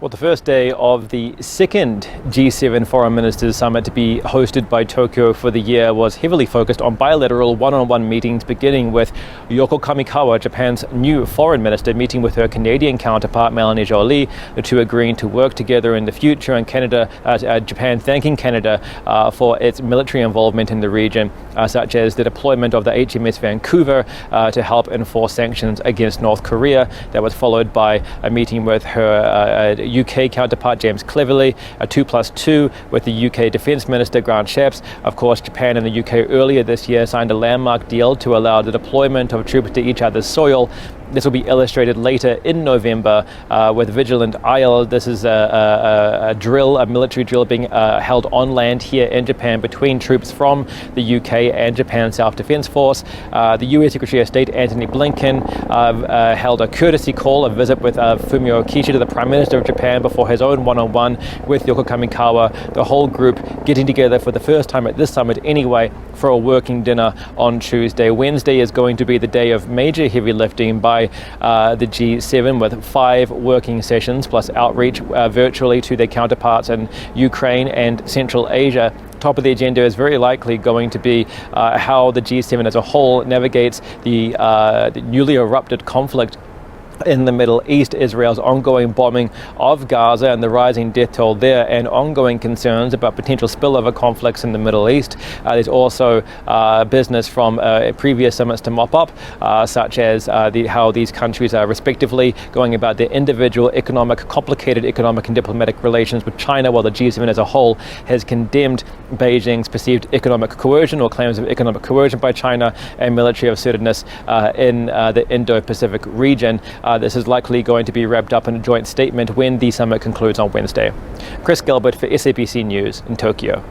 Well, the first day of the second G7 Foreign Ministers Summit to be hosted by Tokyo for the year was heavily focused on bilateral one-on-one meetings, beginning with Yoko Kamikawa, Japan's new foreign minister, meeting with her Canadian counterpart Melanie Joly, the two agreeing to work together in the future, and Japan thanking Canada for its military involvement in the region, such as the deployment of the HMS Vancouver to help enforce sanctions against North Korea. That was followed by a meeting with her UK counterpart James Cleverly, a 2+2 with the UK Defence Minister Grant Shapps. Of course, Japan and the UK earlier this year signed a landmark deal to allow the deployment of troops to each other's soil. This will be illustrated later in November with Vigilant Isle. This is a military drill being held on land here in Japan between troops from the UK and Japan's Self-Defense Force. The US Secretary of State Antony Blinken held a courtesy call, a visit with Fumio Kishida, the Prime Minister of Japan, before his own one-on-one with Yoko Kamikawa. The whole group getting together for the first time at this summit anyway for a working dinner on Tuesday. Wednesday is going to be the day of major heavy lifting by the G7, with 5 working sessions plus outreach virtually to their counterparts in Ukraine and Central Asia. Top of the agenda is very likely going to be how the G7 as a whole navigates the newly erupted conflict in the Middle East, Israel's ongoing bombing of Gaza and the rising death toll there, and ongoing concerns about potential spillover conflicts in the Middle East. There's also business from previous summits to mop up, such as how these countries are respectively going about their individual complicated economic and diplomatic relations with China, while the G7 as a whole has condemned Beijing's perceived economic coercion or claims of economic coercion by China and military assertiveness in the Indo-Pacific region. This is likely going to be wrapped up in a joint statement when the summit concludes on Wednesday. Gilbert for SABC News in Tokyo.